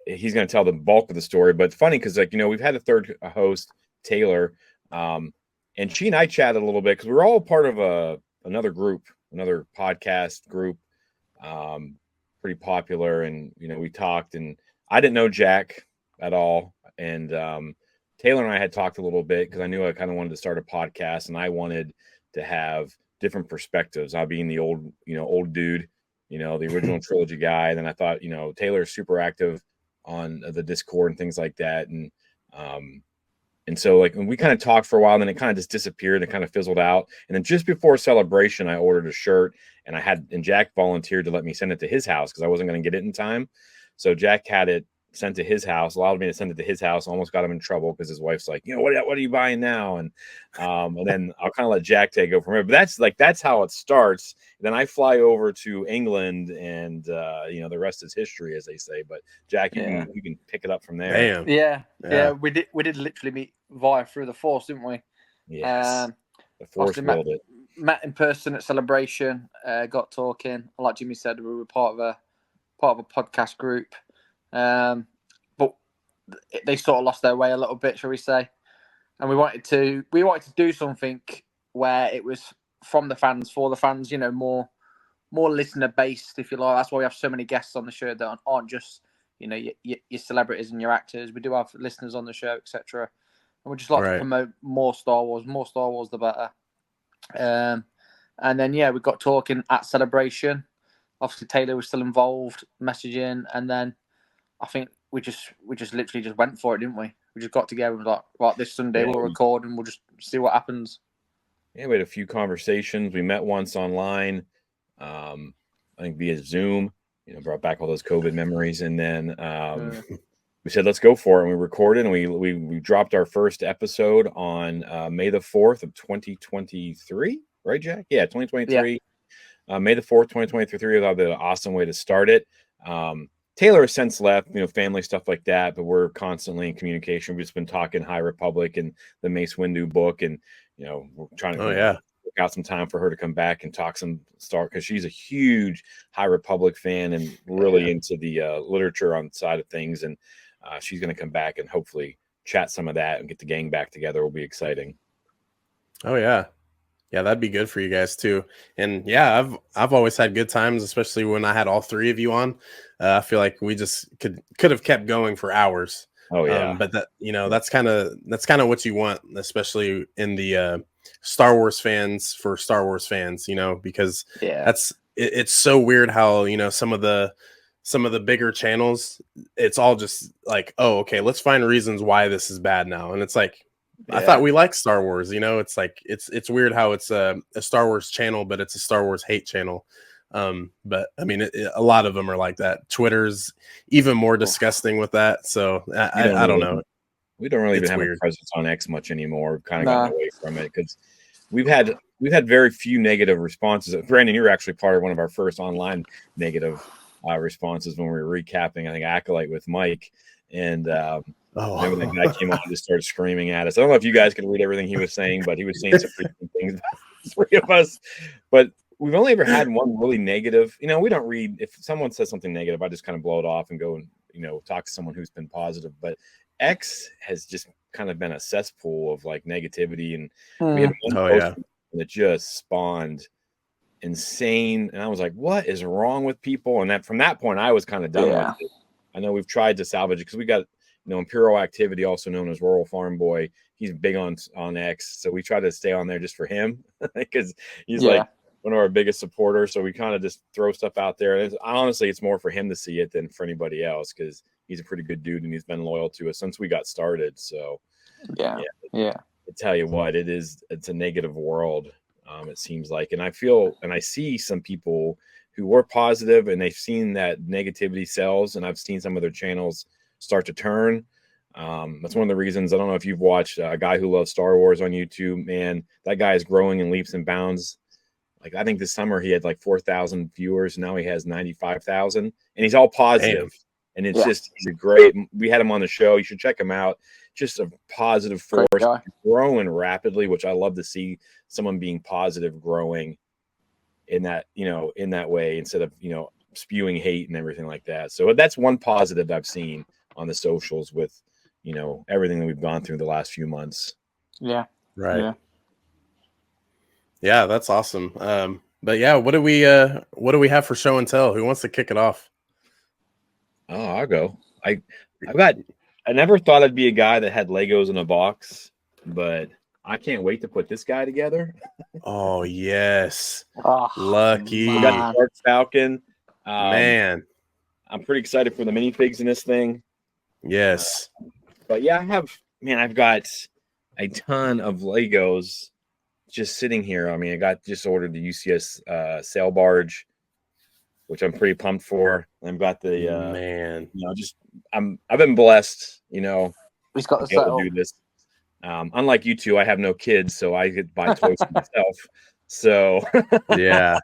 he's going to tell the bulk of the story. But funny because, like, we've had a third host, Taylor, and she and I chatted a little bit because we were all part of another group, another podcast group, pretty popular. And, we talked, and I didn't know Jack at all. And Taylor and I had talked a little bit because I knew I kind of wanted to start a podcast, and I wanted to have different perspectives. I being the old dude, the original trilogy guy. And then I thought, Taylor's super active on the Discord and things like that. And so, like, when we kind of talked for a while, and then it kind of just disappeared and kind of fizzled out. And then just before Celebration, I ordered a shirt, and Jack volunteered to let me send it to his house because I wasn't going to get it in time. So Jack had it sent to his house, allowed me to send it to his house, almost got him in trouble because his wife's like, what are you buying now? And then I'll kind of let Jack take over from it. But that's how it starts. Then I fly over to England, and the rest is history, as they say. But Jack, you can pick it up from there. Damn. Yeah. We did literally meet via through the Force, didn't we? Yes. The Force willed it. Met in person at Celebration, got talking. Like Jimmy said, we were part of a podcast group. But they sort of lost their way a little bit, shall we say? And we wanted to do something where it was from the fans, for the fans, more listener based, if you like. That's why we have so many guests on the show that aren't just your celebrities and your actors. We do have listeners on the show, etc. And we just like to promote more Star Wars the better. And then we got talking at Celebration. Obviously Taylor was still involved, messaging, and then I think we just literally just went for it, didn't we? We just got together and was like, right, this Sunday we'll record and we'll just see what happens. Yeah, we had a few conversations. We met once online, I think via Zoom. Brought back all those COVID memories, and then we said let's go for it. And we recorded, and we dropped our first episode on May the 4th of 2023, right, Jack? Yeah, 2023. Yeah. May the 4th, 2023. That would be an awesome way to start it. Taylor has since left, family stuff like that, but we're constantly in communication. We've just been talking High Republic and the Mace Windu book, and we're trying to work out some time for her to come back and talk some Star, because she's a huge High Republic fan and really into the literature on the side of things, and she's going to come back and hopefully chat some of that and get the gang back together. It will be exciting. Oh yeah. Yeah, that'd be good for you guys too. And yeah, I've always had good times, especially when I had all three of you on. I feel like we just could have kept going for hours. Oh yeah. But that that's kind of what you want, especially in the Star Wars fans for Star Wars fans. Because it's so weird how some of the bigger channels, it's all just like, oh, okay, let's find reasons why this is bad now, and it's like. I thought we liked Star Wars, it's like it's weird how it's a Star Wars channel, but it's a Star Wars hate channel. But I mean, a lot of them are like that. Twitter's even more disgusting with that. So I don't know. We don't really even have a presence on X much anymore. We've kind of gotten away from it because we've had very few negative responses. Brandon, you were actually part of one of our first online negative responses when we were recapping, I think, Acolyte with Mike, and remember that guy came on and just started screaming at us. I don't know if you guys could read everything he was saying, but he was saying some pretty good things about the three of us. But we've only ever had one really negative. We don't read. If someone says something negative, I just kind of blow it off and go and talk to someone who's been positive. But X has just kind of been a cesspool of like negativity, and we had one post that just spawned insane. And I was like, "What is wrong with people?" And that from that point, I was kind of done with it. I know we've tried to salvage it because we got. Imperial Activity, also known as Rural Farm Boy, he's big on X, so we try to stay on there just for him because he's like one of our biggest supporters. So we kind of just throw stuff out there. And honestly, it's more for him to see it than for anybody else because he's a pretty good dude and he's been loyal to us since we got started. So I tell you what, it's a negative world. It seems like, and I feel and I see some people who were positive and they've seen that negativity sells, and I've seen some of their channels start to turn. That's one of the reasons. I don't know if you've watched A Guy Who Loves Star Wars on YouTube. Man, that guy is growing in leaps and bounds. Like, I think this summer he had like 4,000 viewers. Now he has 95,000, and he's all positive. And it's just, he's a great, we had him on the show. You should check him out. Just a positive force, growing rapidly, which I love to see someone being positive, growing in that, in that way, instead of, spewing hate and everything like that. So that's one positive I've seen on the socials with, everything that we've gone through the last few months. Yeah. Right. Yeah, that's awesome. But yeah, what do we have for show and tell? Who wants to kick it off? Oh, I'll go. I never thought I'd be a guy that had Legos in a box, but I can't wait to put this guy together. Oh yes. Oh, lucky. We got the Dark Falcon. Man. I'm pretty excited for the minifigs in this thing. Yes. But yeah, I've got a ton of Legos just sitting here. I mean, I just ordered the UCS sail barge, which I'm pretty pumped for. I've got the man. I've been blessed, He's got the to do this. Unlike you two, I have no kids, so I could buy toys for myself. So yeah.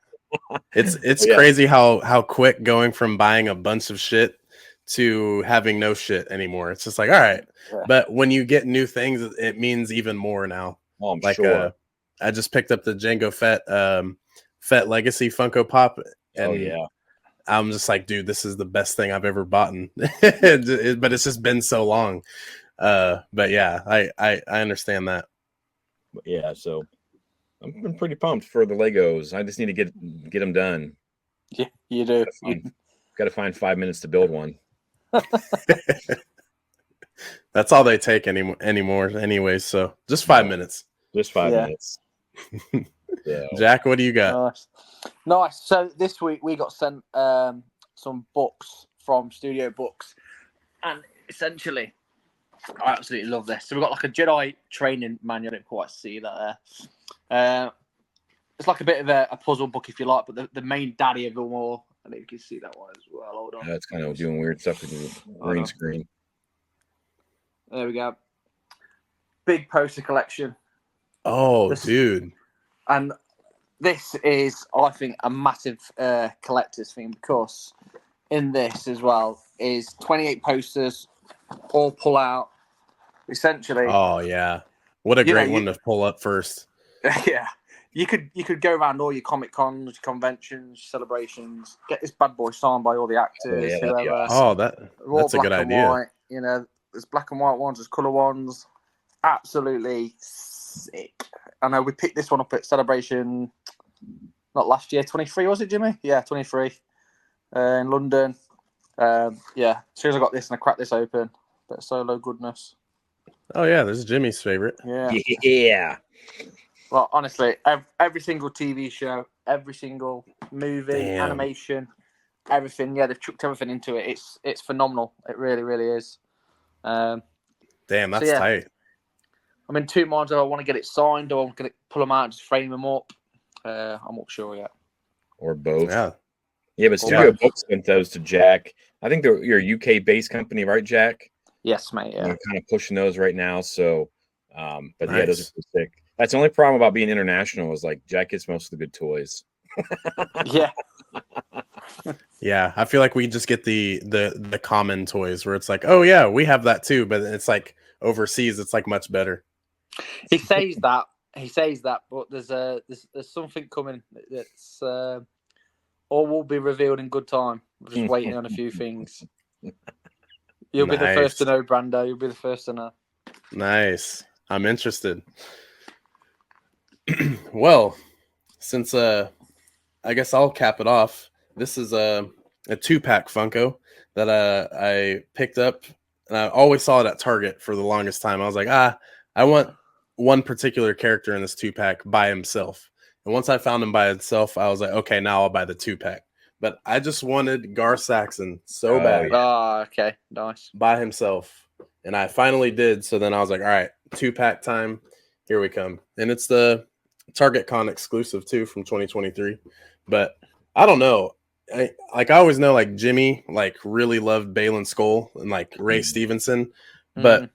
It's crazy how quick going from buying a bunch of shit to having no shit anymore. It's just like, all right. Yeah. But when you get new things, it means even more now. Oh, I'm sure. I just picked up the Jango Fett Legacy Funko Pop. And I'm just like, dude, this is the best thing I've ever bought. But it's just been so long. But yeah, I understand that. Yeah, so I've been pretty pumped for the Legos. I just need to get them done. Yeah, you do. Got to find 5 minutes to build one. That's all they take anymore anyways, so just 5 minutes. Just 5 minutes. So. Jack, what do you got? Nice. So this week we got sent some books from Studio Books, and essentially I absolutely love this. So we've got like a Jedi training manual. I didn't quite see that there. It's like a bit of a puzzle book, if you like, but the main daddy of them all. I think you can see that one as well. Hold on. Yeah, it's kind of doing weird stuff with the green screen. There we go. Big poster collection. Oh, dude. And this is, I think, a massive collector's thing, because in this as well is 28 posters, all pull out, essentially. Oh, yeah. What a great one to pull up first. Yeah. You could go around all your Comic Cons, your conventions, celebrations, get this bad boy signed by all the actors, whoever. Yeah. Oh, that's a good idea. White, there's black and white ones, there's colour ones. Absolutely sick. I know we picked this one up at Celebration, not last year, 23, was it, Jimmy? Yeah, 23 in London. As soon as I got this and I cracked this open, bit of Solo goodness. Oh, yeah, this is Jimmy's favorite. Yeah. Yeah. Well, honestly, every single TV show, every single movie, animation, everything. Yeah, they've chucked everything into it. It's phenomenal. It really, really is. Damn, that's tight. I'm in two minds. Do I want to get it signed, or I'm going to pull them out and just frame them up? I'm not sure yet. Or both. Yeah, but Studio Books sent those to Jack. I think you're a UK-based company, right, Jack? Yes, mate. Yeah. We're kind of pushing those right now. So, but nice. Yeah, those are sick. That's the only problem about being international is like Jack gets most of the good toys. Yeah. Yeah, I feel like we just get the common toys where it's like, oh yeah, we have that too, but it's like overseas, it's like much better. He says that, but there's something coming that's all will be revealed in good time. We're just waiting on a few things. You'll be the first to know, Brando. You'll be the first to know. Nice. I'm interested. Well, since I guess I'll cap it off. This is a 2-pack Funko that I picked up, and I always saw it at Target for the longest time. I was like, I want one particular character in this 2-pack by himself. And once I found him by himself, I was like, okay, now I'll buy the 2-pack. But I just wanted Gar Saxon so bad. Oh, okay, nice. By himself, and I finally did. So then I was like, all right, 2-pack time. Here we come, and it's the Target Con exclusive too from 2023. But I don't know. I always know like Jimmy like really loved Balin Skoll and like Ray Stevenson, but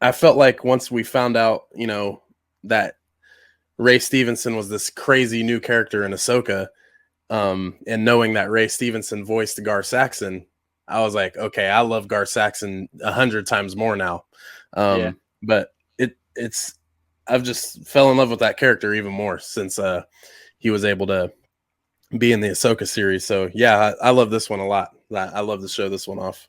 I felt like once we found out, that Ray Stevenson was this crazy new character in Ahsoka, and knowing that Ray Stevenson voiced Gar Saxon, I was like, okay, I love Gar Saxon 100 times more now. But I've just fell in love with that character even more since he was able to be in the Ahsoka series. So yeah, I love this one a lot. I love to show this one off.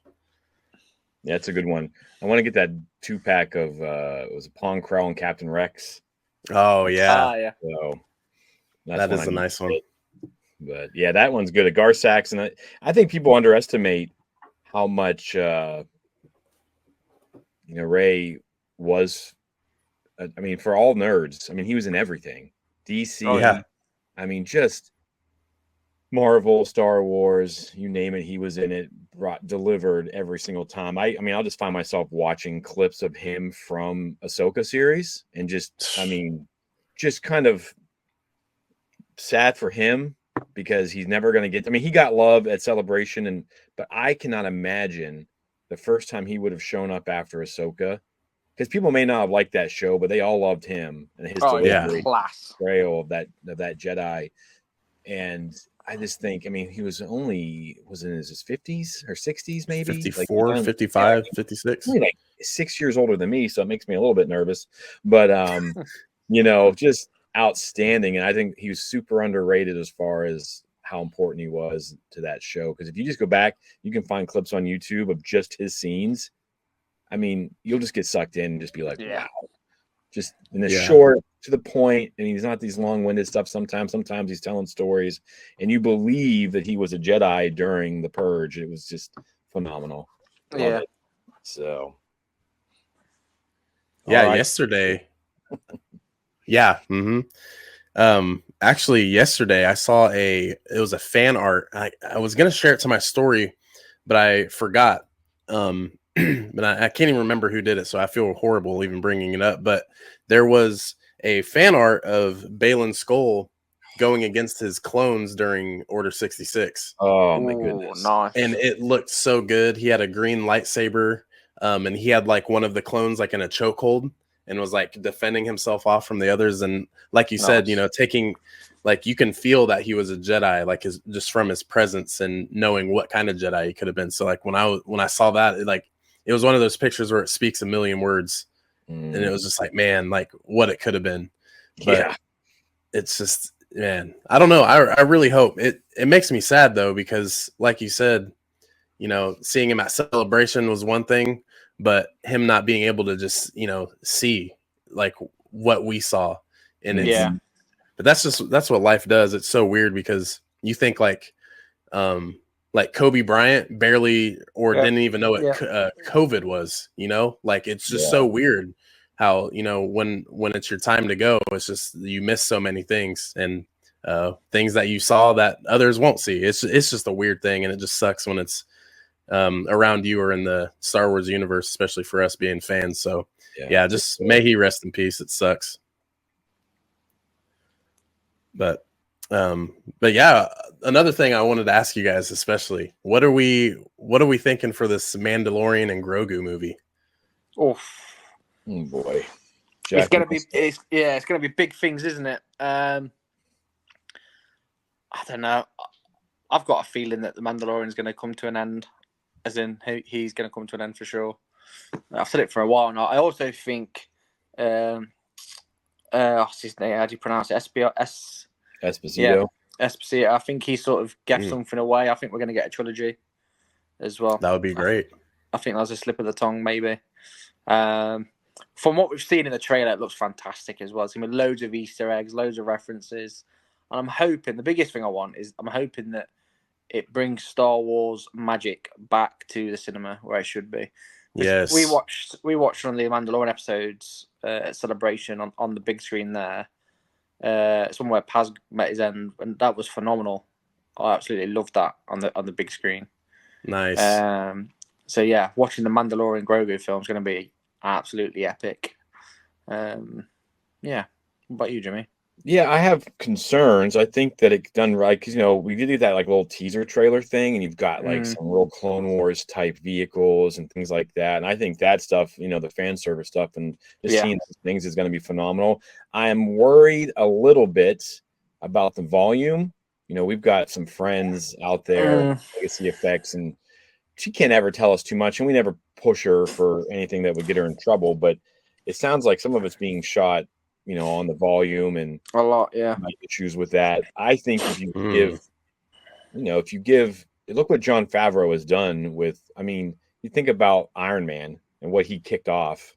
Yeah, it's a good one. I want to get that 2-pack of it was Pong Krell and Captain Rex. Oh yeah, yeah. So that is a nice one. But yeah, that one's good. At Gar Saxon, I think people underestimate how much Ray was. I mean, for all nerds, I mean, he was in everything. DC. Oh yeah. I mean, just Marvel, Star Wars, you name it, he was in it. Delivered every single time. I mean, I'll just find myself watching clips of him from Ahsoka series, and just kind of sad for him because he's never going to get. I mean, he got love at Celebration, but I cannot imagine the first time he would have shown up after Ahsoka, because people may not have liked that show, but they all loved him and his delivery, portrayal of that Jedi. And I just think, I mean, he was in his 50s or 60s, maybe 54, 55, 56. Only like 6 years older than me, so it makes me a little bit nervous. But just outstanding. And I think he was super underrated as far as how important he was to that show. Because if you just go back, you can find clips on YouTube of just his scenes. I mean, you'll just get sucked in and just be like, wow. Just in the short, to the point. And he's not these long-winded stuff sometimes. Sometimes he's telling stories, and you believe that he was a Jedi during the Purge. It was just phenomenal. Love it. So. Yeah, right. Yesterday. Yeah. Mm-hmm. Actually, yesterday I saw it was a fan art. I was going to share it to my story, but I forgot. But I can't even remember who did it, so I feel horrible even bringing it up. But there was a fan art of Baylan Skoll going against his clones during Order 66. Oh my goodness! Nice. And it looked so good. He had a green lightsaber, and he had like one of the clones like in a chokehold and was like defending himself off from the others. And like you said, taking, like, you can feel that he was a Jedi, like just from his presence and knowing what kind of Jedi he could have been. So like when I saw that, it was one of those pictures where it speaks a million words. And it was just like, man, like what it could have been. But it's just, man, I don't know. I really hope it makes me sad though, because like you said, seeing him at Celebration was one thing, but him not being able to just, see like what we saw. And but that's what life does. It's so weird because you think like Kobe Bryant barely didn't even know what COVID was, like it's just so weird how, when it's your time to go, it's just you miss so many things and things that you saw that others won't see. It's just a weird thing, and it just sucks when it's around you or in the Star Wars universe, especially for us being fans. So just may he rest in peace. It sucks. But yeah, another thing I wanted to ask you guys, especially, what are we thinking for this Mandalorian and Grogu movie? Oh boy, it's gonna be big things, isn't it? I don't know. I've got a feeling that the Mandalorian is going to come to an end, as in he's going to come to an end for sure. I've said it for a while now. I also think, what's his name? How do you pronounce it? Esposito. Yeah, Esposito. I think he sort of gave something away. I think we're going to get a trilogy as well. That would be great. I think that was a slip of the tongue, maybe. From what we've seen in the trailer, it looks fantastic as well. It's going to be loads of Easter eggs, loads of references. And I'm hoping, the biggest thing I want is I'm hoping that it brings Star Wars magic back to the cinema where it should be. Yes. We watched one of the Mandalorian episodes at Celebration on the big screen there. Somewhere Paz met his end, and that was phenomenal. I absolutely loved that on the big screen. Nice. So yeah, watching the Mandalorian Grogu film is going to be absolutely epic. Yeah. What about you, Jimmy? Yeah, I have concerns. I think that it's done right because we did that like little teaser trailer thing, and you've got like some real Clone Wars type vehicles and things like that. And I think that stuff, the fan service stuff, and just seeing those things is going to be phenomenal. I am worried a little bit about the volume. We've got some friends out there, Legacy Effects, and she can't ever tell us too much, and we never push her for anything that would get her in trouble. But it sounds like some of it's being shot on the volume and a lot, issues with that. I think if you give if you look what Jon Favreau has done with, I mean, you think about Iron Man and what he kicked off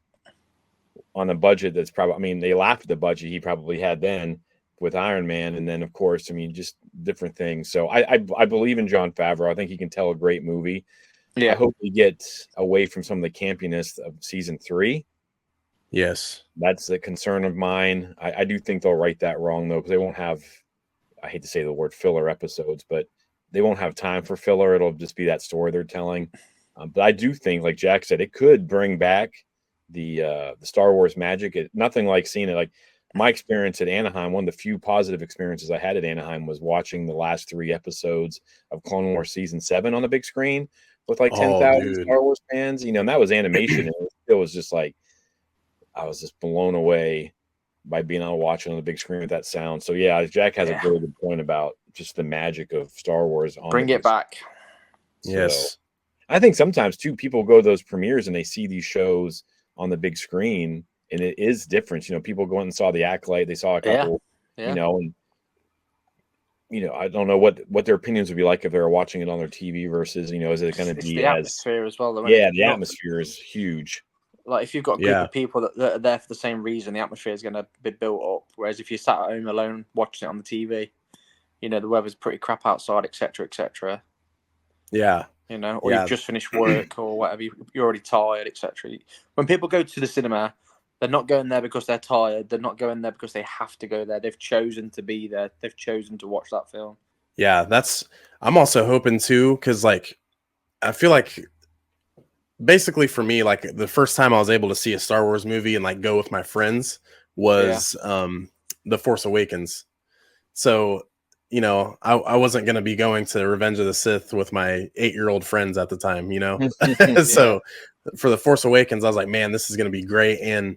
on a budget that's probably, I mean, they laughed at the budget he probably had then with Iron Man. And then, of course, I mean, just different things. So I believe in Jon Favreau. I think he can tell a great movie. Yeah. I hope he gets away from some of the campiness of season 3. Yes. That's a concern of mine. I do think they'll right that wrong, though, because they won't have, I hate to say the word filler episodes, but they won't have time for filler. It'll just be that story they're telling. But I do think, like Jack said, it could bring back the Star Wars magic. Nothing like seeing it. Like my experience at Anaheim, one of the few positive experiences I had at Anaheim was watching the last 3 episodes of Clone Wars season 7 on the big screen with like 10,000 Star Wars fans. And that was animation. And it was just like, I was just blown away by being able to watch it on the big screen with that sound. So yeah, Jack has a very good point about just the magic of Star Wars. Bring it back. So, yes. I think sometimes too, people go to those premieres and they see these shows on the big screen, and it is different. People go in and saw The Acolyte, they saw a couple, and I don't know what their opinions would be like if they were watching it on their TV versus, is it going to be the atmosphere as well? The atmosphere is huge. Like if you've got a group of people that are there for the same reason, the atmosphere is going to be built up. Whereas if you sat at home alone watching it on the TV, the weather's pretty crap outside, etc., etc. Yeah. Or you've just finished work or whatever, you're already tired, etc. When people go to the cinema, they're not going there because they're tired. They're not going there because they have to go there. They've chosen to be there. They've chosen to watch that film. Yeah, I'm also hoping too, because like I feel like basically for me, like the first time I was able to see a Star Wars movie and like go with my friends was The Force Awakens. So I wasn't going to be going to Revenge of the Sith with my 8-year-old friends at the time, So for The Force Awakens, I was like, man, this is going to be great. And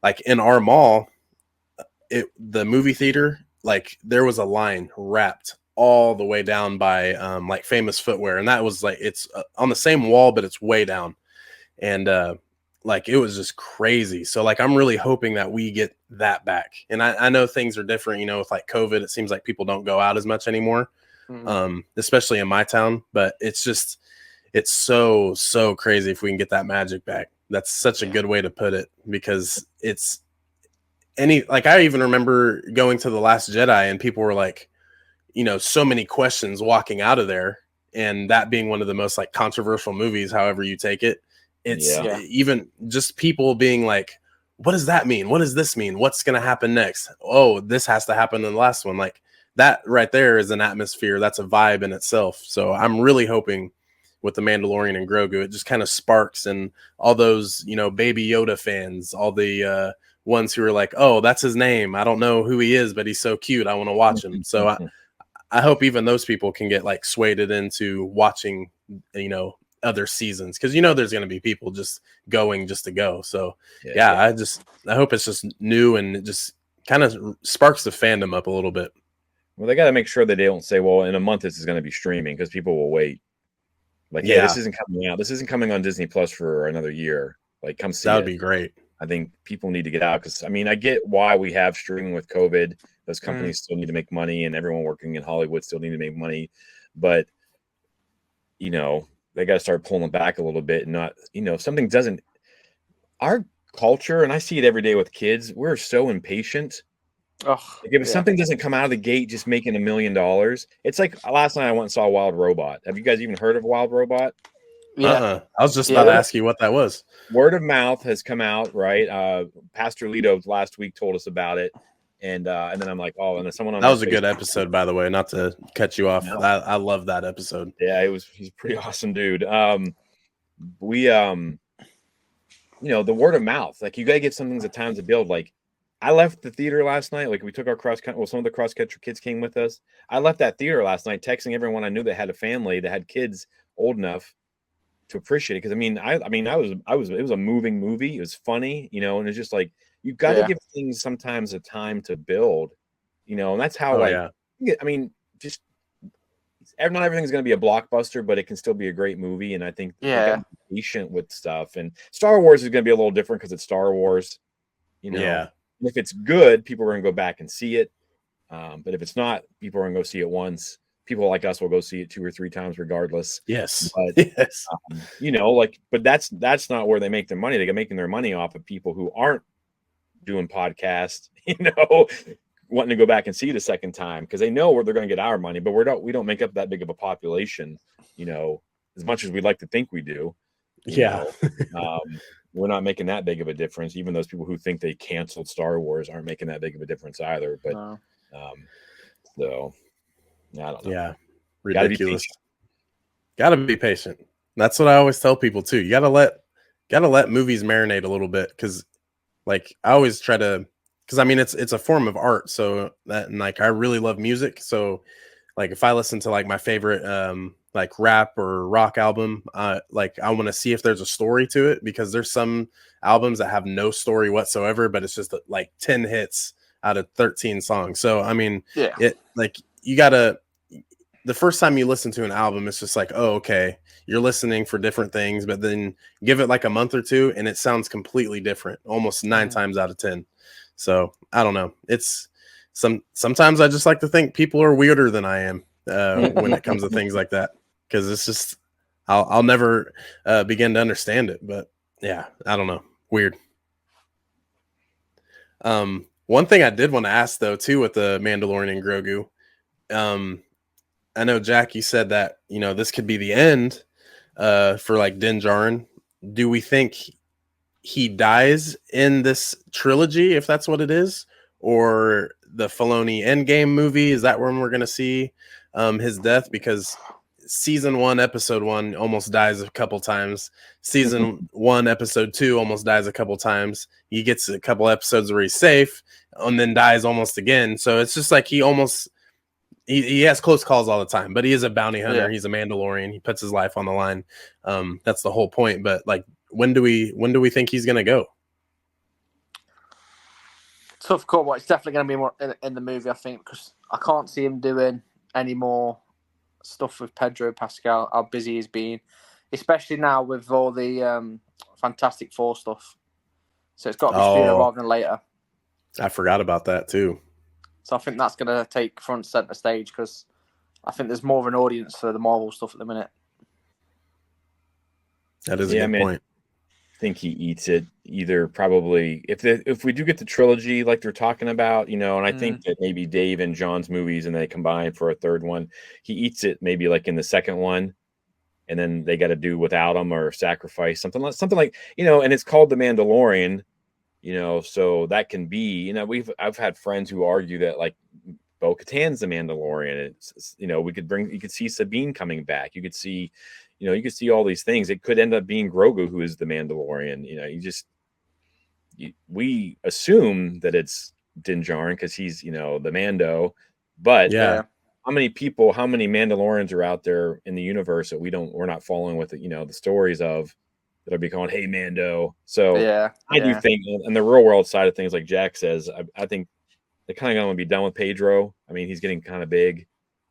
like in our mall, the movie theater, like there was a line wrapped all the way down by like Famous Footwear. And that was like, it's on the same wall, but it's way down. And like, it was just crazy. So like, I'm really hoping that we get that back. And I know things are different, with like COVID, it seems like people don't go out as much anymore, especially in my town, but it's so crazy if we can get that magic back. That's such a good way to put it, because it's I even remember going to The Last Jedi and people were like, so many questions walking out of there, and that being one of the most like controversial movies, however you take it. It's even just people being like, what does that mean? What does this mean? What's going to happen next? Oh, this has to happen in the last one. Like that right there is an atmosphere. That's a vibe in itself. So I'm really hoping with the Mandalorian and Grogu, it just kind of sparks, and all those, Baby Yoda fans, all the ones who are like, oh, that's his name. I don't know who he is, but he's so cute. I want to watch him. So I hope even those people can get like swayed into watching, other seasons, because there's going to be people just going just to go. So I hope it's just new and it just kind of sparks the fandom up a little bit. Well, they got to make sure that they don't say, well, in a month this is going to be streaming, because people will wait. Like, this isn't coming out. This isn't coming on Disney Plus for another year. Like, come see it. That would be great. I think people need to get out, because I mean, I get why we have streaming with COVID. Those companies still need to make money, and everyone working in Hollywood still need to make money. But they got to start pulling back a little bit, and not, if something doesn't, our culture, and I see it every day with kids, we're so impatient. Like if something doesn't come out of the gate just making $1 million, it's like last night I went and saw Wild Robot. Have you guys even heard of Wild Robot? I was just about to ask you what that was. Word of mouth has come out, right? Pastor Lito last week told us about it. And then I'm like, oh, and then someone on that was a good episode, by the way, not to cut you off. No. I love that episode. Yeah, he's a pretty awesome dude. We the word of mouth, like you gotta get some things at times to build. Like I left the theater last night, like we took our cross country, well, some of the cross country kids came with us. I left that theater last night texting everyone I knew that had a family that had kids old enough to appreciate it. Because it was a moving movie. It was funny, and it's just like you got to give things sometimes a time to build, and that's how just not everything's going to be a blockbuster, but it can still be a great movie. And I think you gotta be patient with stuff. And Star Wars is going to be a little different because it's Star Wars, If it's good, people are going to go back and see it. But if it's not, people are going to go see it once. people like us will go see it 2 or 3 times regardless. Yes. But yes. But that's not where they make their money. They're making their money off of people who aren't doing podcasts, wanting to go back and see it a second time because they know where they're going to get our money. But we don't make up that big of a population, as much as we'd like to think we do. We're not making that big of a difference. Even those people who think they canceled Star Wars aren't making that big of a difference either. But so I don't know. Yeah, ridiculous. Gotta be patient. That's what I always tell people too. You gotta let movies marinate a little bit because, like, I always try to. Because I mean, it's a form of art. So that, and like, I really love music. So like, if I listen to like my favorite like rap or rock album, like I want to see if there's a story to it, because there's some albums that have no story whatsoever, but it's just like 10 hits out of 13 songs. So I mean, it like you gotta. The first time you listen to an album, it's just like, oh, okay, you're listening for different things, but then give it like a month or two, and it sounds completely different, almost 9 times out of 10. So I don't know. It's sometimes I just like to think people are weirder than I am when it comes to things like that, because it's just I'll never begin to understand it. But yeah, I don't know. Weird. One thing I did want to ask though too with the Mandalorian and Grogu, I know Jack, you said that this could be the end for like Din Djarin. Do we think he dies in this trilogy, if that's what it is, or the Filoni Endgame movie? Is that when we're going to see his death? Because season 1, episode 1 almost dies a couple times. Season 1, episode 2 almost dies a couple times. He gets a couple episodes where he's safe and then dies almost again. So it's just like he has close calls all the time, but he is a bounty hunter. Yeah. He's a Mandalorian. He puts his life on the line. That's the whole point. But like, when do we think he's going to go? Tough call, but it's definitely going to be more in the movie, I think, because I can't see him doing any more stuff with Pedro Pascal, how busy he's been, especially now with all the Fantastic Four stuff. So it's got to be sooner rather than later. I forgot about that too. So I think that's going to take front center stage, because I think there's more of an audience for the Marvel stuff at the minute. That is a good point. I think he eats it either, probably if we do get the trilogy like they're talking about, and I think that maybe Dave and John's movies and they combine for a third one, he eats it maybe like in the second one, and then they got to do without him or sacrifice something like and it's called The Mandalorian, so that can be, I've had friends who argue that like Bo-Katan's the Mandalorian. It's you could see Sabine coming back. You could see you could see all these things. It could end up being Grogu who is the Mandalorian. We assume that it's Din Djarin because he's, the Mando. But how many Mandalorians are out there in the universe that we're not following with the stories of, that'll be calling, hey, Mando. So I do think in the real world side of things, like Jack says, I think they're kind of going to be done with Pedro. I mean, he's getting kind of big.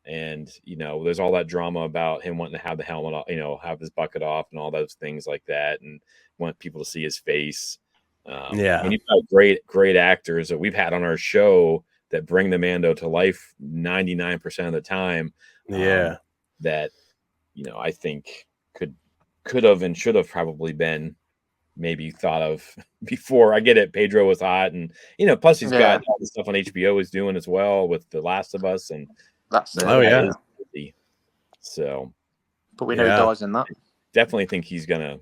And, there's all that drama about him wanting to have the helmet off, have his bucket off and all those things like that, and want people to see his face. I mean, you've got great actors that we've had on our show that bring the Mando to life 99% of the time. That, I think could have and should have probably been maybe thought of before. I get it. Pedro was hot, and, plus he's got all the stuff on HBO he's doing as well with The Last of Us, and that's it. Oh yeah. So, but we know he dies in that. Definitely think he's gonna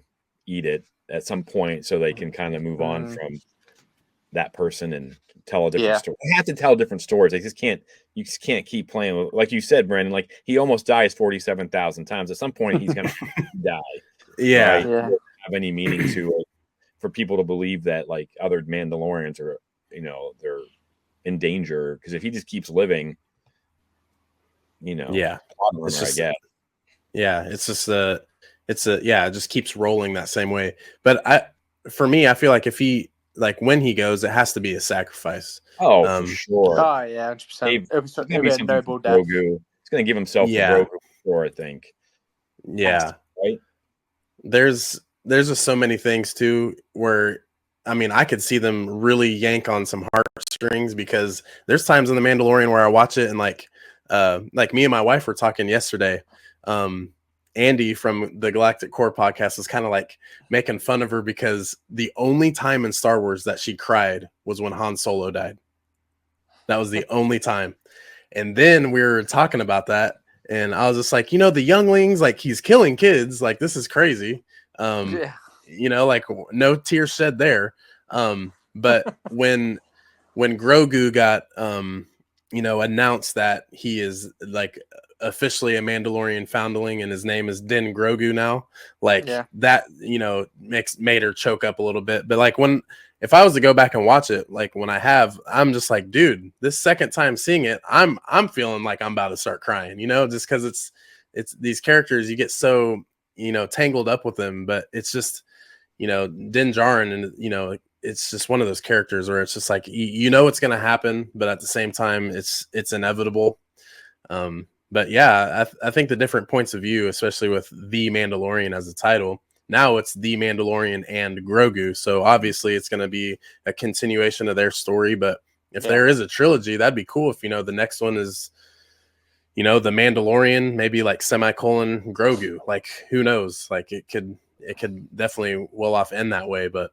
eat it at some point, so they can kind of move on from that person and tell a different story. They have to tell different stories. You just can't keep playing with, like you said, Brandon. Like, he almost dies 47,000 times. At some point, he's gonna die. Right? It doesn't have any meaning to it for people to believe that like other Mandalorians are, they're in danger, because if he just keeps living. It's just, it's just it just keeps rolling that same way. But for me, I feel like if he, like, when he goes, it has to be a sacrifice. For sure. Oh yeah, 100%. It'll be a noble death. Grogu. He's gonna give himself to Grogu before, I think. Yeah. Right. There's just so many things too where, I mean, I could see them really yank on some heartstrings, because there's times in The Mandalorian where I watch it and like like me and my wife were talking yesterday. Andy from the Galactic Core podcast was kind of like making fun of her because the only time in Star Wars that she cried was when Han Solo died. That was the only time. And then we were talking about that, and I was just like, the younglings, like he's killing kids. Like, this is crazy. Like no tears shed there. But when Grogu got, announced that he is like officially a Mandalorian foundling and his name is Din Grogu now, like that, made her choke up a little bit. But like if I was to go back and watch it, like when I'm just like, dude, this second time seeing it, I'm feeling like I'm about to start crying, just because it's these characters, you get so, tangled up with them. But it's just, Din Djarin, and, it's just one of those characters where it's just like, it's going to happen, but at the same time, it's inevitable. But yeah, I think the different points of view, especially with The Mandalorian as a title, now it's The Mandalorian and Grogu. So obviously it's going to be a continuation of their story. But if there is a trilogy, that'd be cool if, the next one is, The Mandalorian, maybe like semicolon Grogu. Like, who knows? Like it could definitely well off end that way. But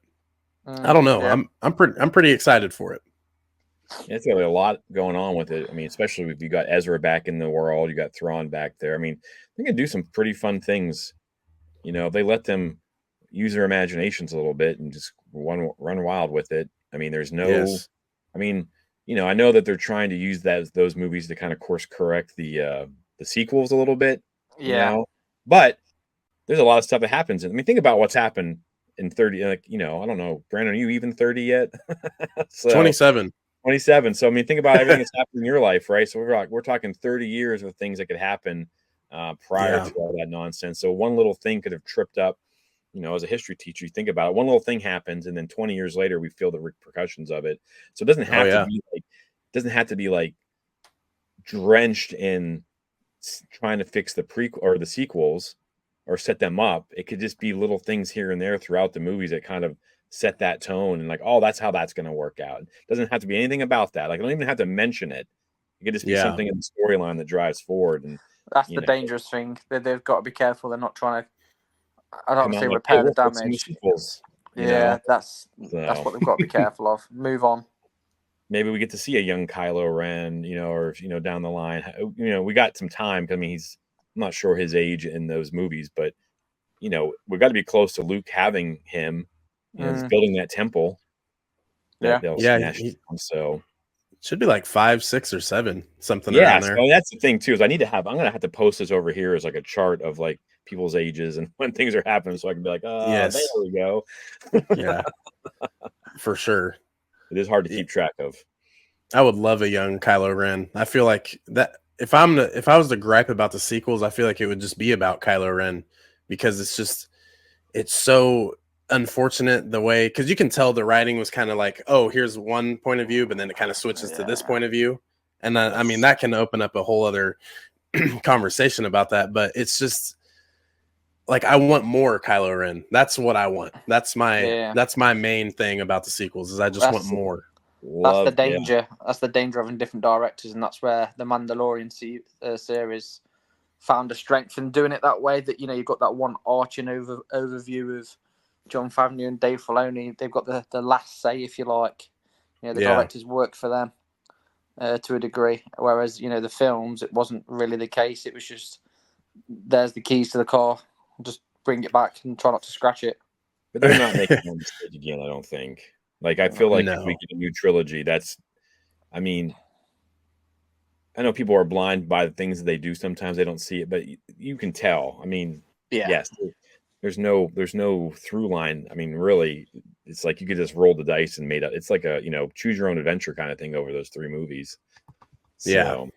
I don't know. Yeah. I'm pretty excited for it. It's really a lot going on with it. I mean, especially if you got Ezra back in the world, you got Thrawn back there. I mean, they can do some pretty fun things. If they let them use their imaginations a little bit and just run wild with it. I mean, there's no. Yes. I mean, I know that they're trying to use those movies to kind of course correct the sequels a little bit. But there's a lot of stuff that happens. I mean, think about what's happened in 30. Like, I don't know, Brandon, are you even 30 yet? So, 27. 27. So I mean, think about everything that's happened in your life, right? So we're talking 30 years of things that could happen prior to all that nonsense. So one little thing could have tripped up. As a history teacher, you think about it. One little thing happens, and then 20 years later, we feel the repercussions of it. So it doesn't have to be like drenched in trying to fix the prequel or the sequels or set them up. It could just be little things here and there throughout the movies that kind of set that tone and like, oh, that's how that's going to work out. It doesn't have to be anything about that. Like, I don't even have to mention it. It could just be something in the storyline that drives forward. And that's the dangerous thing. They've got to be careful. They're not trying to, I don't say repair the damage. That's what they've got to be careful of. Move on. Maybe we get to see a young Kylo Ren, or down the line. We got some time. I mean, I'm not sure his age in those movies, but we've got to be close to Luke having him. He's building that temple. So should be like 5, 6, or 7, something around there. So that's the thing too. Is I'm gonna have to post this over here as like a chart of like people's ages and when things are happening, so I can be like, there we go. Yeah, for sure. It is hard to keep track of. I would love a young Kylo Ren. I feel like that if I was to gripe about the sequels, I feel like it would just be about Kylo Ren because it's so unfortunate the way, because you can tell the writing was kind of like, oh, here's one point of view, but then it kind of switches to this point of view. And I mean, that can open up a whole other conversation about that, but it's just like, I want more Kylo Ren. That's what I want. That's my main thing about the sequels is I just want more. That's the danger. Yeah. That's the danger of having different directors, and that's where the Mandalorian series found a strength in doing it that way. That you've got that one arching overview of Jon Favreau and Dave Filoni. They've got the last say, if you like. The directors work for them to a degree, whereas the films, it wasn't really the case. It was just, there's the keys to the car, just bring it back and try not to scratch it. But they're not making one mistake again, I don't think. Like, I feel like if we get a new trilogy, I mean, I know people are blind by the things that they do. Sometimes they don't see it, but you can tell. I mean, yes, there's no through line. I mean, really, it's like you could just roll the dice and made up. It's like a, choose your own adventure kind of thing over those 3 movies. So,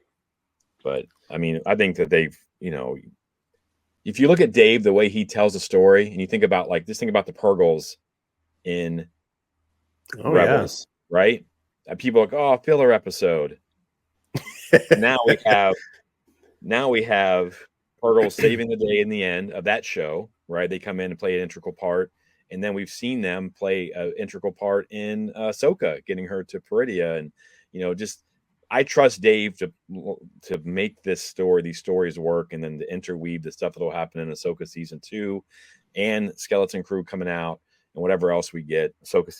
but I mean, I think that they've, if you look at Dave, the way he tells a story, and you think about just think about the Purgles in Rebels, right? And people are like, oh, filler episode. now we have Purgles saving the day in the end of that show, right? They come in and play an integral part, and then we've seen them play an integral part in Ahsoka, getting her to Peridia, and just I trust Dave to make these stories work, and then to interweave the stuff that'll happen in Ahsoka season 2 and Skeleton Crew coming out and whatever else we get. Ahsoka,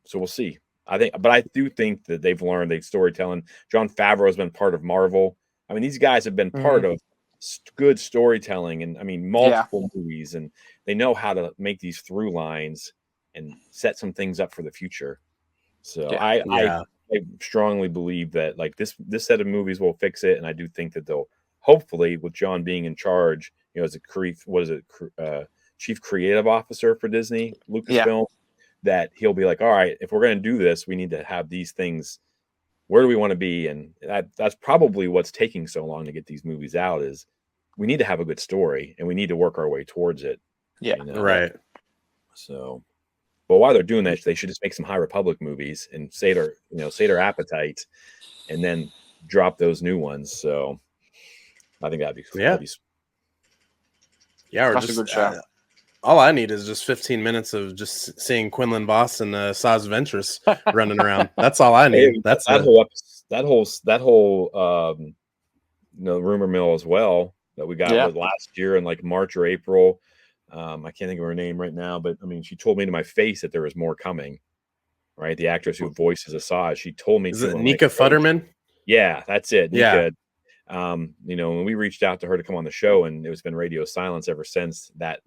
so we'll see. But I do think that they've learned storytelling. Jon Favreau has been part of Marvel. I mean, these guys have been part of good storytelling, and I mean, multiple movies, and they know how to make these through lines and set some things up for the future. So I strongly believe that like this set of movies will fix it, and I do think that they'll hopefully, with John being in charge, as a chief creative officer for Disney Lucasfilm, that he'll be like, all right, if we're going to do this, we need to have these things. Where do we want to be? And that's probably what's taking so long to get these movies out, is we need to have a good story and we need to work our way towards it. Yeah, right. So, but while they're doing that, they should just make some High Republic movies and sate their appetite, and then drop those new ones. So, I think that'd be or that's just a good show. All I need is just 15 minutes of just seeing Quinlan Voss and Saz Ventress running around. That's all I need. That's that whole rumor mill as well that we got last year in like March or April. I can't think of her name right now, but I mean, she told me to my face that there was more coming. Right, the actress who voices Asajj, she told me. Is it Nika Futterman? Yeah, that's it. Nika. Yeah. When we reached out to her to come on the show, and it's been radio silence ever since that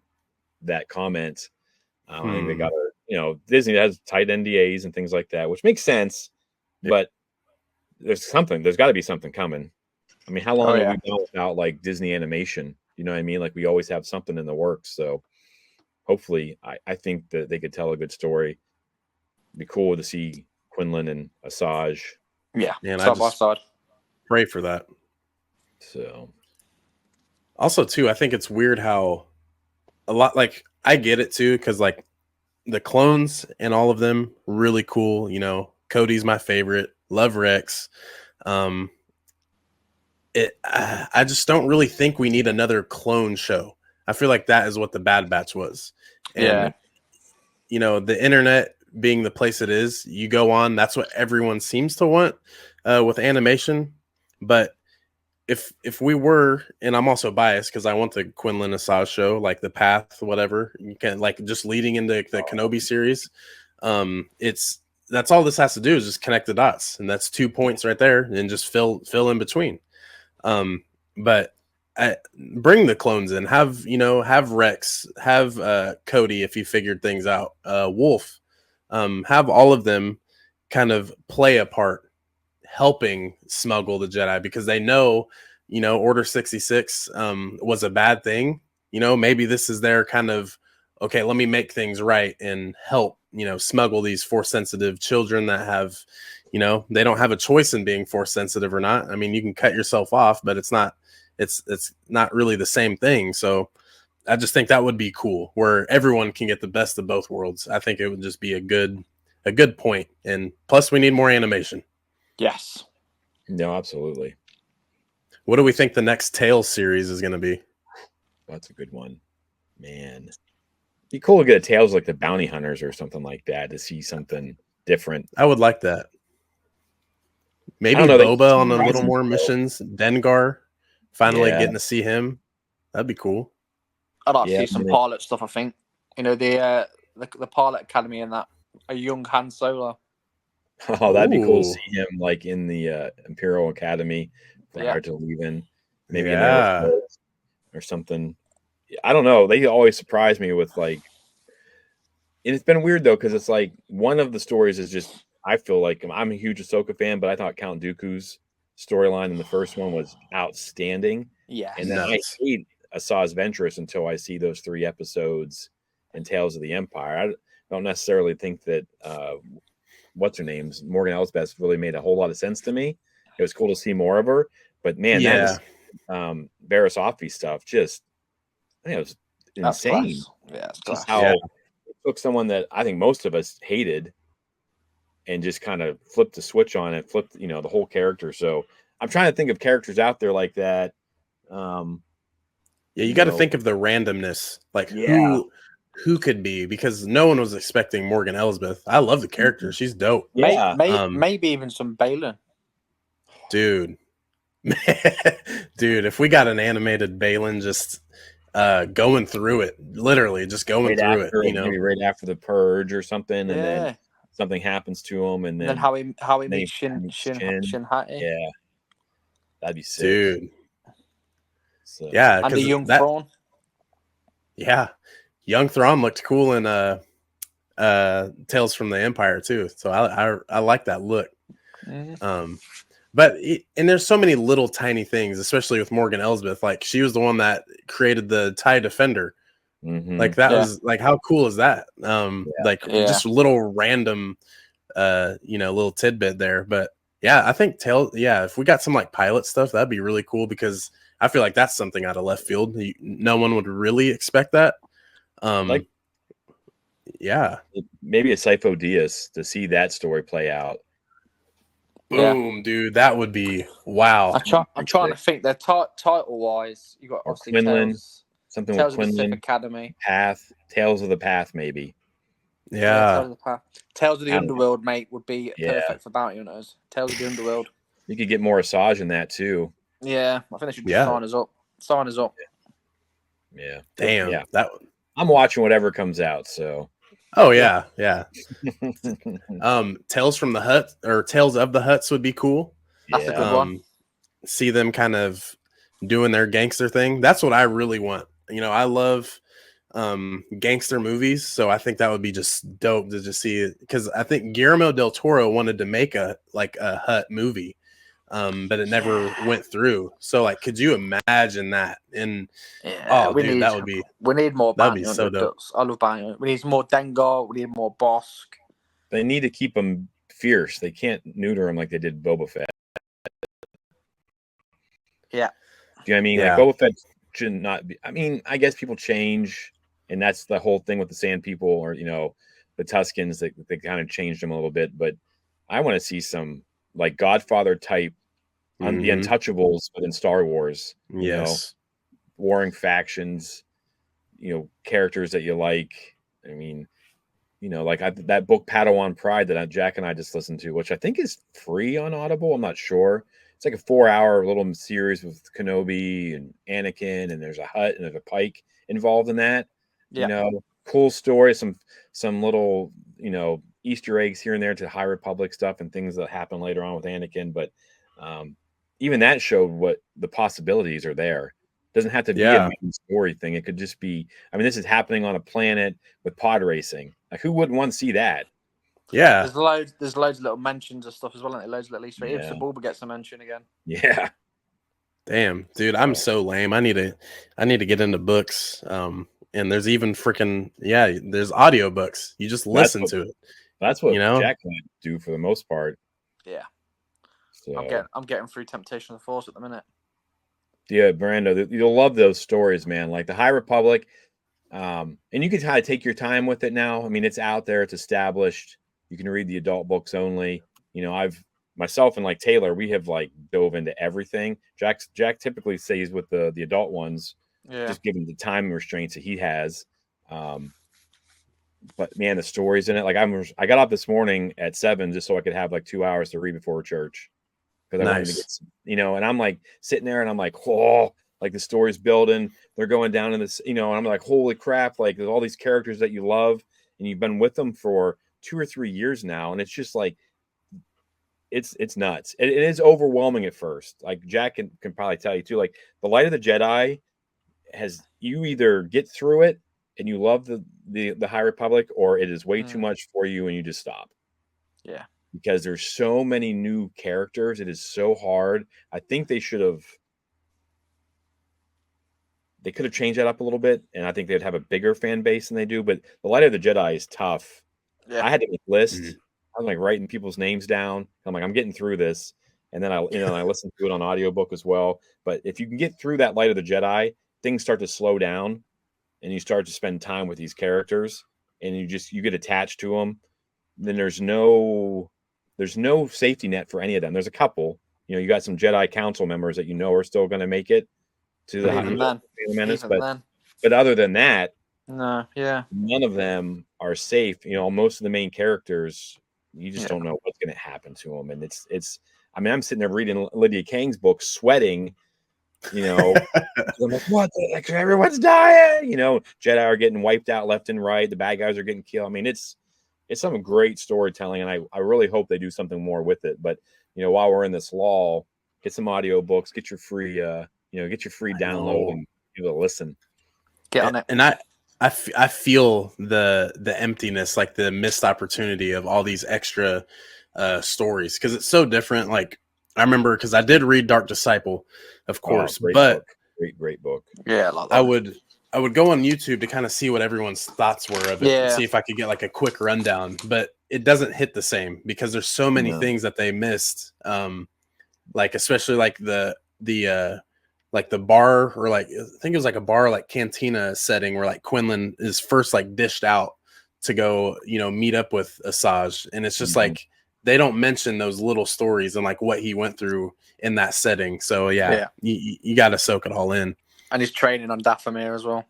comment. I think they got her. Disney has tight NDAs and things like that, which makes sense. But there's got to be something coming. I mean, how long have we gone without like Disney animation? You know what I mean? Like we always have something in the works. So hopefully, I think that they could tell a good story. It'd be cool to see Quinlan and Asajj. Yeah, side by side. Pray for that. So, also too, I think it's weird how a lot, like I get it too, because like the clones and all of them really cool. Cody's my favorite. Love Rex. I just don't really think we need another clone show. I feel like that is what the Bad Batch was. And, the internet being the place it is, you go on, that's what everyone seems to want with animation. But if we were, and I'm also biased because I want the Quinlan Asajj show, like The Path, whatever, you can like just leading into the Kenobi series. That's all this has to do is just connect the dots, and that's 2 points right there, and just fill in between. But bring the clones in, have Rex, have Cody if you figured things out, Wolf, have all of them kind of play a part helping smuggle the Jedi, because they know, Order 66 was a bad thing. Maybe this is their kind of, okay, let me make things right and help, smuggle these Force sensitive children that have, they don't have a choice in being Force sensitive or not. I mean, you can cut yourself off, but it's not really the same thing. So I just think that would be cool, where everyone can get the best of both worlds. I think it would just be a good point. And plus we need more animation. Yes. No, absolutely. What do we think the next Tales series is going to be? That's a good one, man. Be cool to get a Tales like the Bounty Hunters or something like that, to see something different. I would like that. Maybe Boba on a little more missions. Dengar, finally getting to see him. That'd be cool. I'd like to see some pilot stuff. I think the pilot academy and that, a young Han Solo. Oh, that'd be cool to see him like in the Imperial Academy prior to leaving. Maybe in there or something. I don't know. They always surprise me with like, and it's been weird though, because it's like one of the stories is just, I feel like I'm a huge Ahsoka fan, but I thought Count Dooku's storyline in the first one was outstanding. Yeah, and then I hate Asajj Ventress until I see those 3 episodes in Tales of the Empire. I don't necessarily think that what's her name's Morgan Elsbeth really made a whole lot of sense to me. It was cool to see more of her, but man, that is Barriss Offee stuff. I think it was insane. It's just how it took someone that I think most of us hated and just kind of flipped the switch on it, flipped the whole character. So I'm trying to think of characters out there like that. You got to think of the randomness, like who could be, because no one was expecting Morgan Elsbeth. I love the character; she's dope. Maybe even some Balin. dude. Dude, if we got an animated Balin just going through it, literally just going through it, maybe right after the purge or something, and then something happens to him, and then how he meets Shin Hati. Yeah, that'd be sick, dude. So, yeah, and the young Thrawn. Yeah, young Thrawn looked cool in Tales from the Empire too. So I like that look. Mm-hmm. But and there's so many little tiny things, especially with Morgan Elsbeth. Like she was the one that created the TIE Defender. Mm-hmm. Like that was like, how cool is that? Just a little random, little tidbit there. But yeah, I think if we got some like pilot stuff, that'd be really cool, because I feel like that's something out of left field. No one would really expect that. Maybe a Sifo Dyas to see that story play out. Boom, dude, that would be wow. I'm trying to think. They're title wise. You got obviously Quinlan, something Tales with Quinlan, of the Sith Academy, Tales of the Path, maybe. Yeah, Tales of the Path. Tales of the Underworld, mate, would be perfect for bounty hunters. Tales of the Underworld. You could get more Asajj in that too. Yeah, I think they should just sign us up. Sign us up. Yeah. Damn. Yeah. That. I'm watching whatever comes out. So. Oh yeah. Tales from the Hut or Tales of the Huts would be cool. That's a good one. See them kind of doing their gangster thing. That's what I really want. I love gangster movies, so I think that would be just dope to just see it, because I think Guillermo del Toro wanted to make a Hut movie, but it never went through. So like, could you imagine that? And we need more. That'd be so dope. I love bounty hunters. We need more Dengar. We need more Bosk. They need to keep them fierce. They can't neuter them like they did Boba Fett. Yeah. Do you know what I mean? Yeah. Like Boba Fett should not be. I mean, I guess people change, and that's the whole thing with the Sand People, or the Tuskens. They kind of changed them a little bit, but I want to see some like Godfather type on the Untouchables, but in Star Wars. Yes. Warring factions. Characters that you like. I mean, like that book Padawan Pride that Jack and I just listened to, which I think is free on Audible. I'm not sure. It's like a 4-hour little series with Kenobi and Anakin, and there's a Hutt and there's a Pike involved in that. Yeah. Cool story. Some little Easter eggs here and there to High Republic stuff and things that happen later on with Anakin. But even that showed what the possibilities are there. It doesn't have to be a main story thing. It could just be. I mean, this is happening on a planet with pod racing. Like, who wouldn't want to see that? Yeah, there's loads of little mentions of stuff as well, and loads of little Easter eggs. Even Sebulba gets a mention again. Yeah. Damn, dude, I'm so lame. I need to get into books. And there's even freaking there's audiobooks. You just listen to it. That's what Jack and I do for the most part. Yeah. So I'm getting through Temptation of the Force at the minute. Yeah, Brando, you'll love those stories, man. Like the High Republic. And you can kind of take your time with it now. I mean, it's out there, it's established. You can read the adult books only. Myself and like Taylor, we have like dove into everything. Jack typically stays with the adult ones, just given the time restraints that he has. But man, the stories in it. Like I got up this morning at 7 just so I could have like 2 hours to read before church, because I wanted to get and I'm like sitting there and I'm like, oh, like the story's building. They're going down in this, and I'm like, holy crap! Like there's all these characters that you love, and you've been with them for 2 or 3 years now, and it's just like it's nuts. It is overwhelming at first. Like Jack can probably tell you too. Like the Light of the Jedi you either get through it and you love the High Republic, or it is way too much for you and you just stop. Yeah, because there's so many new characters. It is so hard. I think they could have changed that up a little bit, and I think they'd have a bigger fan base than they do. But the Light of the Jedi is tough. Yeah. I had to make lists. Mm-hmm. I was like writing people's names down. I'm like, I'm getting through this, and then I listened to it on audiobook as well. But if you can get through that Light of the Jedi, things start to slow down, and you start to spend time with these characters, and you get attached to them. Then there's no safety net for any of them. There's a couple. You got some Jedi Council members that are still going to make it to the Menace, but other than that, no, none of them are safe. Most of the main characters, you just don't know what's going to happen to them, and it's. I mean, I'm sitting there reading Lydia Kang's book, sweating. I'm like, what? Like, everyone's dying. Jedi are getting wiped out left and right. The bad guys are getting killed. I mean, it's some great storytelling, and I really hope they do something more with it. But while we're in this lull, get some audio books, get your free download and give it a listen. Get on it. And I feel the emptiness, like the missed opportunity of all these extra stories, because it's so different. Like I remember, because I did read Dark Disciple, of course, but book. Great book. Yeah, I would go on YouTube to kind of see what everyone's thoughts were of it, and see if I could get like a quick rundown. But it doesn't hit the same because there's so many things that they missed. Like especially like the like the bar, or like I think it was like a bar, like cantina setting where like Quinlan is first like dished out to go, meet up with Asajj, and it's just like they don't mention those little stories and like what he went through in that setting. So you got to soak it all in. And he's training on Dathomir as well.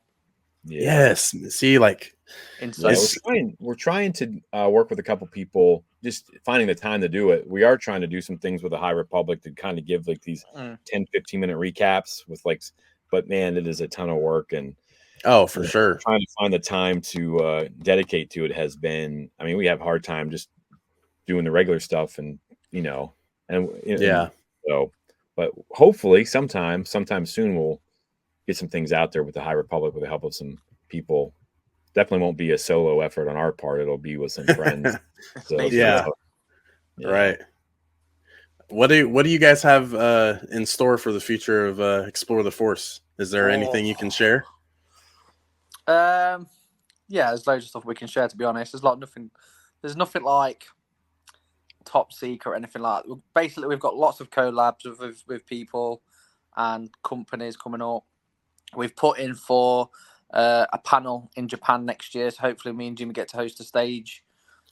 Yeah. Yes. See, like we're trying to work with a couple people, just finding the time to do it. We are trying to do some things with the High Republic to kind of give like these 10, 15-minute recaps with like, but man, it is a ton of work. And for sure. Trying to find the time to dedicate to it has been, I mean, we have a hard time just doing the regular stuff and, so, but hopefully sometime soon we'll get some things out there with the High Republic with the help of some people. Definitely won't be a solo effort on our part. It'll be with some friends. Right. What do you guys have in store for the future of Explore the Force? Is there anything you can share? There's loads of stuff we can share, to be honest. There's nothing like top secret or anything like that. Basically, we've got lots of collabs with people and companies coming up. We've put in for a panel in Japan next year, so hopefully me and Jimmy get to host a stage.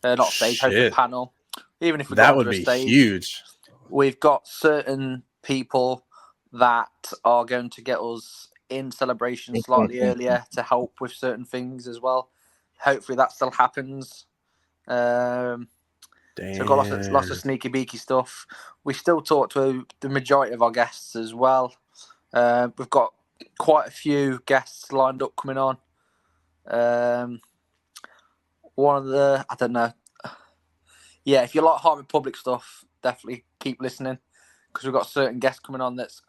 Host a panel. Even if we that would be stage, huge. We've got certain people that are going to get us in celebration slightly earlier to help with certain things as well. Hopefully that still happens. So we've got lots of sneaky beaky stuff. We still talk to the majority of our guests as well. We've got quite a few guests lined up coming on. One of the, I don't know. Yeah, if you like High Republic stuff, definitely keep listening, because we've got certain guests coming on that's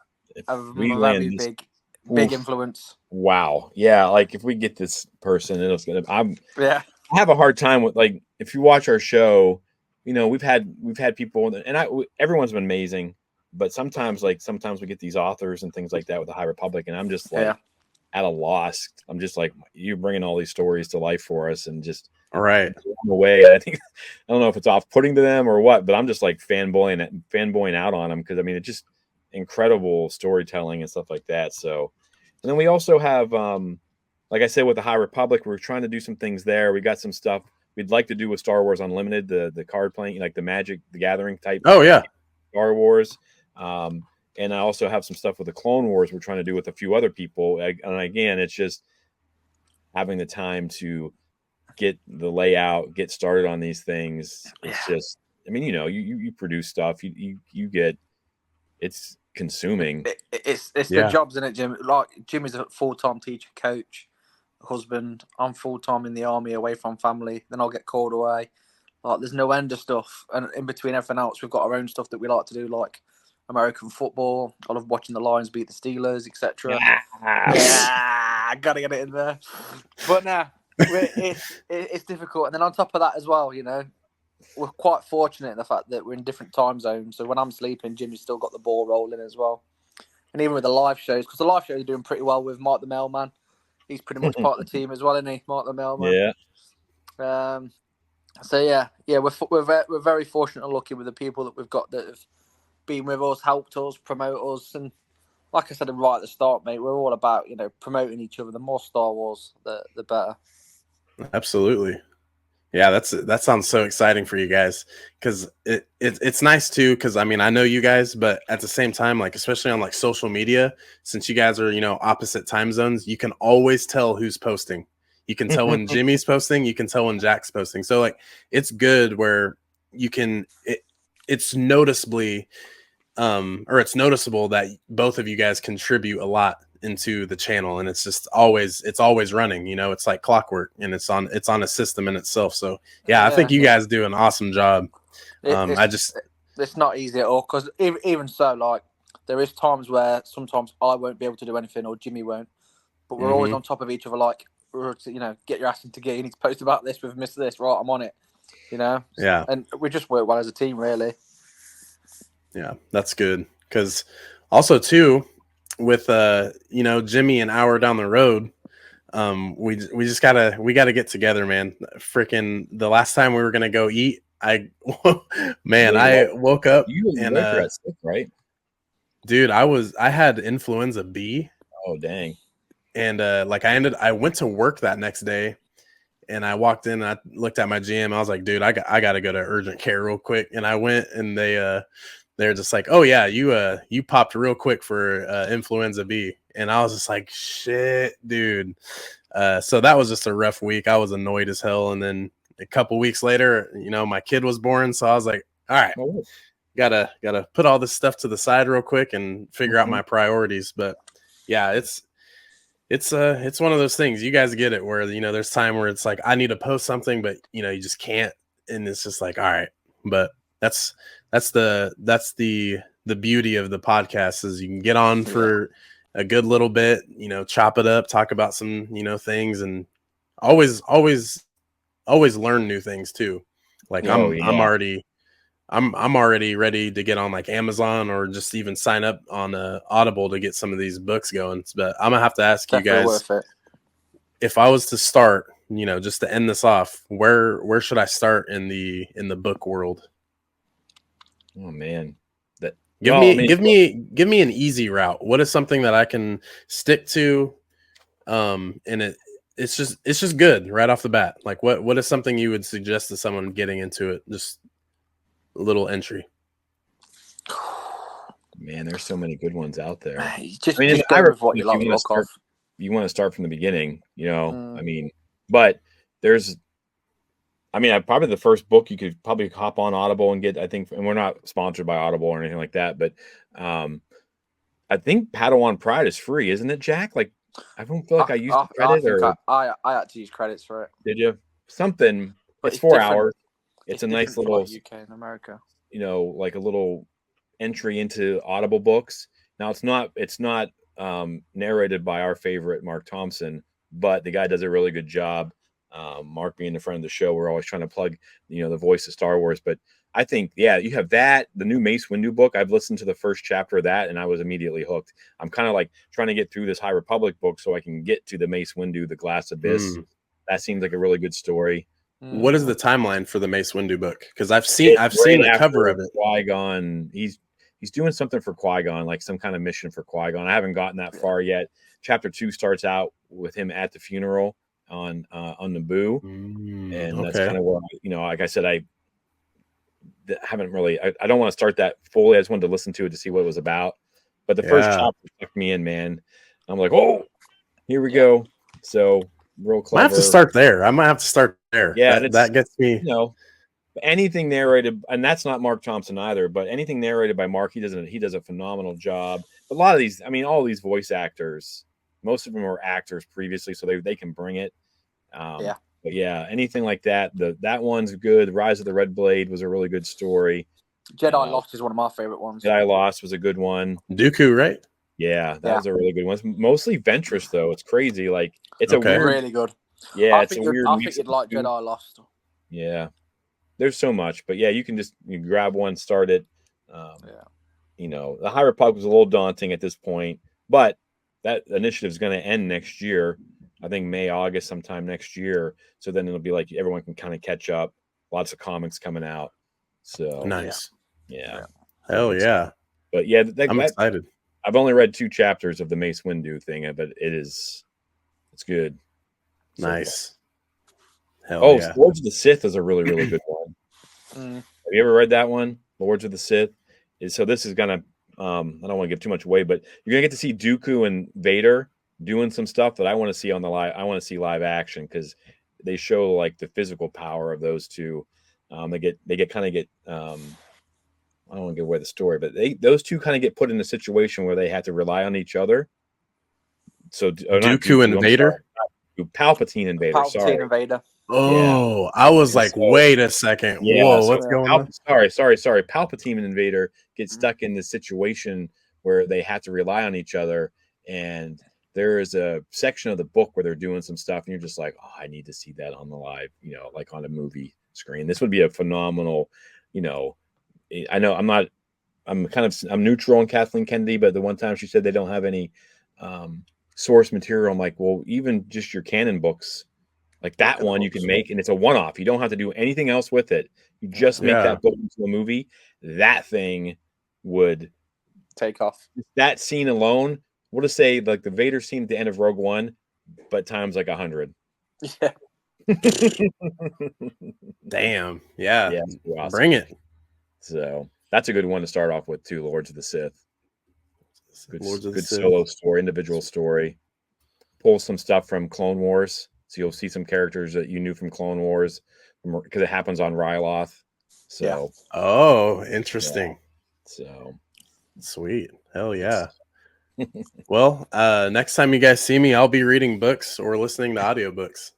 a very big influence. Wow. Yeah, like if we get this person, I have a hard time with, like, if you watch our show, we've had people, and everyone's been amazing. But sometimes we get these authors and things like that with the High Republic, and I'm just like at a loss. I'm just like, you're bringing all these stories to life for us, and just right away. I don't know if it's off-putting to them or what, but I'm just like fanboying out on them, because I mean, it's just incredible storytelling and stuff like that. So, and then we also have, like I said, with the High Republic, we're trying to do some things there. We got some stuff we'd like to do with Star Wars Unlimited, the card playing, like the Magic the Gathering type. Oh yeah, Star Wars. And I also have some stuff with the Clone Wars we're trying to do with a few other people. And again, it's just having the time to get the layout, get started on these things. It's just, I mean, you produce stuff, you get, it's consuming. It's the jobs, isn't it, Jim? Like, Jim is a full-time teacher, coach, husband. I'm full-time in the army, away from family. Then I'll get called away. Like, there's no end of stuff. And in between everything else, we've got our own stuff that we like to do, like American football. I love watching the Lions beat the Steelers, etc. I gotta get it in there. But it's difficult. And then on top of that as well, we're quite fortunate in the fact that we're in different time zones. So when I'm sleeping, Jimmy's still got the ball rolling as well. And even with the live shows, because the live shows are doing pretty well with Mark the Mailman. He's pretty much part of the team as well, isn't he, Mark the Mailman? Yeah. So we're very fortunate and lucky with the people that we've got that have been with us, helped us, promote us, and like I said right at the start, mate, we're all about promoting each other. The more Star Wars, the better. Absolutely, yeah. That sounds so exciting for you guys, because it's nice too. Because I mean, I know you guys, but at the same time, like especially on like social media, since you guys are opposite time zones, you can always tell who's posting. You can tell when Jimmy's posting. You can tell when Jack's posting. So like, it's good where you can. it's noticeably or it's noticeable that both of you guys contribute a lot into the channel, and it's always running, you know, it's like clockwork, and it's on a system in itself. So yeah, I think you guys do an awesome job. It's not easy at all, because even so, like, there is times where sometimes I won't be able to do anything or Jimmy won't, but we're always on top of each other, like, you know, get your ass into gear, you need to post about this, we've missed this, right, I'm on it, you know. Yeah, and we just work well as a team, really. Yeah, that's good, because also too, with you know, Jimmy an hour down the road, we gotta get together, man. Freaking the last time we were gonna go eat, I woke up and got sick, right? Dude, I had influenza B. Oh dang. And I went to work that next day, and I walked in and I looked at my GM. I was like, dude, I got to go to urgent care real quick. And I went, and they're just like, oh yeah, you popped real quick for influenza B. And I was just like, shit, dude. So that was just a rough week. I was annoyed as hell. And then a couple weeks later, you know, my kid was born. So I was like, all right, gotta put all this stuff to the side real quick and figure out my priorities. But yeah, it's one of those things. You guys get it, where, you know, there's time where it's like, I need to post something, but you know, you just can't. And it's just like, all right. But that's the beauty of the podcast, is you can get on for a good little bit, you know, chop it up, talk about some, you know, things, and always learn new things too. Like I'm already ready to get on like Amazon, or just even sign up on Audible to get some of these books going. But I'm gonna have to ask you guys, if I was to start, you know, just to end this off, where should I start in the book world? Oh man, give me an easy route. What is something that I can stick to? And it's just good right off the bat. Like what is something you would suggest to someone getting into it? Just a little entry. Man, there's so many good ones out there. Just go with what you like. You want to start from the beginning, you know. I mean, but there's, I mean, probably the first book you could probably hop on Audible and get, I think, and we're not sponsored by Audible or anything like that, but I think Padawan Pride is free, isn't it, Jack? Like, I don't feel like I used credit, I had to use credits for it. Did you? Something. But it's 4 hours. It's a nice little UK and America. You know, like a little entry into Audible books. Now it's not narrated by our favorite Mark Thompson, but the guy does a really good job. Mark being the friend of the show, we're always trying to plug, you know, the voice of Star Wars. But I think, yeah, you have that, the new Mace Windu book. I've listened to the first chapter of that, and I was immediately hooked. I'm kind of like trying to get through this High Republic book so I can get to the Mace Windu, the Glass Abyss. That seems like a really good story. What is the timeline for the Mace Windu book? Because I've seen the cover of it. Qui-Gon, he's doing something for Qui-Gon, like some kind of mission for Qui-Gon. I haven't gotten that far yet. Chapter 2 starts out with him at the funeral on Naboo, and that's kind of where, you know, like I said, I haven't really. I don't want to start that fully. I just wanted to listen to it to see what it was about. But the first chapter took me in, man. I'm like, oh, here we go. So real clever. I have to start there. I might have to start there. Yeah, that gets me. You know, anything narrated, and that's not Mark Thompson either. But anything narrated by Mark, he does a phenomenal job. But a lot of these, I mean, all these voice actors, most of them were actors previously, so they can bring it. But yeah, anything like that. That one's good. Rise of the Red Blade was a really good story. Jedi Lost is one of my favorite ones. Jedi Lost was a good one. Dooku, right? Yeah, that was a really good one. It's mostly Ventress though. It's crazy. Like it's a weird, really good. Yeah, I think you'd like Jedi Lost. Yeah, there's so much, but yeah, you grab one, start it. You know, the High Republic was a little daunting at this point, but that initiative is going to end next year. I think May, August, sometime next year. So then it'll be like everyone can kind of catch up. Lots of comics coming out. So nice. Yeah. Hell yeah. But yeah, I'm excited. I've only read 2 chapters of the Mace Windu thing, but it's good. Nice. So, Lords of the Sith is a really, really good one. Have you ever read that one? Lords of the Sith. So this is gonna I don't want to give too much away, but you're gonna get to see Dooku and Vader doing some stuff that I want to see on the live. I want to see live action because they show like the physical power of those two. They get I don't want to give away the story, but those two kind of get put in a situation where they have to rely on each other. So Dooku and Vader, Palpatine and Vader. Palpatine and Vader. Oh, yeah. I was like, wait a second. Yeah, whoa, what's going on? Sorry. Palpatine and Vader get stuck in this situation where they have to rely on each other, and there is a section of the book where they're doing some stuff, and you're just like, oh, I need to see that on the live, like on a movie screen. This would be a phenomenal, I know I'm neutral on Kathleen Kennedy, but the one time she said they don't have any source material, I'm like, well, even just your canon books, like that one you can make, and it's a one-off. You don't have to do anything else with it. You just make that book into a movie. That thing would take off. That scene alone, we'll just say like the Vader scene at the end of Rogue One, but times like 100. Yeah. Damn. Yeah. Awesome. Bring it. So that's a good one to start off with too. Lords of the Sith. Good solo story, individual story. Pull some stuff from Clone Wars. So you'll see some characters that you knew from Clone Wars because it happens on Ryloth. So, oh, interesting. Yeah. So, sweet. Hell yeah. Well, next time you guys see me, I'll be reading books or listening to audiobooks.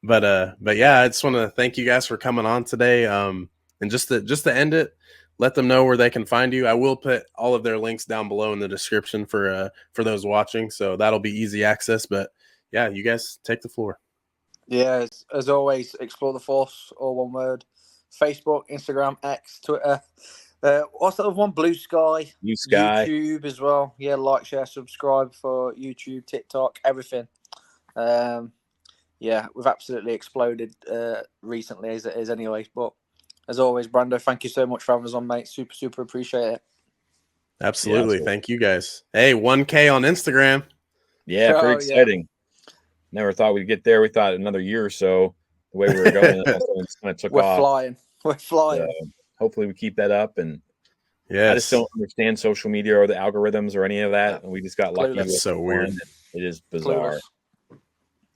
But yeah, I just want to thank you guys for coming on today. And just to end it, let them know where they can find you. I will put all of their links down below in the description for those watching, so that'll be easy access. But yeah, you guys take the floor. Yeah, as always, explore the Force, all one word. Facebook, Instagram, X, Twitter. What's the other one? Blue Sky. YouTube as well. Yeah, like, share, subscribe for YouTube, TikTok, everything. Yeah, we've absolutely exploded recently as it is anyway. But as always, Brando, thank you so much for having us on, mate. Super, super appreciate it. Absolutely. Thank you guys. Hey, 1K on Instagram. Yeah, pretty exciting. Yeah. Never thought we'd get there. We thought another year or so, the way we were going, it kind of took off. We're flying. So hopefully we keep that up. And I just don't understand social media or the algorithms or any of that. And we just got lucky. That's so weird. It is bizarre.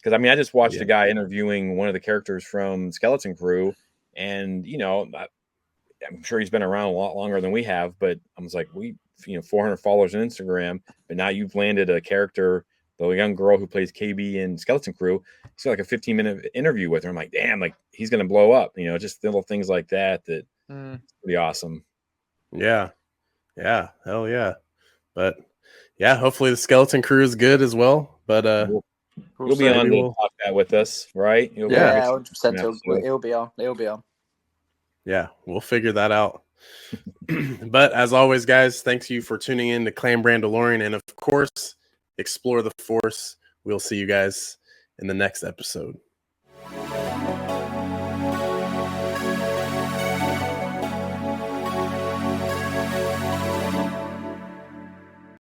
Because, I just watched a guy interviewing one of the characters from Skeleton Crew. And, I'm sure he's been around a lot longer than we have. But I was like, 400 followers on Instagram. But now you've landed a character, the young girl who plays KB in Skeleton Crew. He's got like a 15-minute interview with her. I'm like, damn, like he's going to blow up. Just little things like that. It's pretty awesome. Yeah. Yeah. Hell yeah. But yeah, hopefully the Skeleton Crew is good as well. But you'll be on to talk that with us, right? 100%. It'll be on. Yeah, we'll figure that out. But as always, guys, thanks you for tuning in to Clan Brandolorian. And of course, explore the Force. We'll see you guys in the next episode.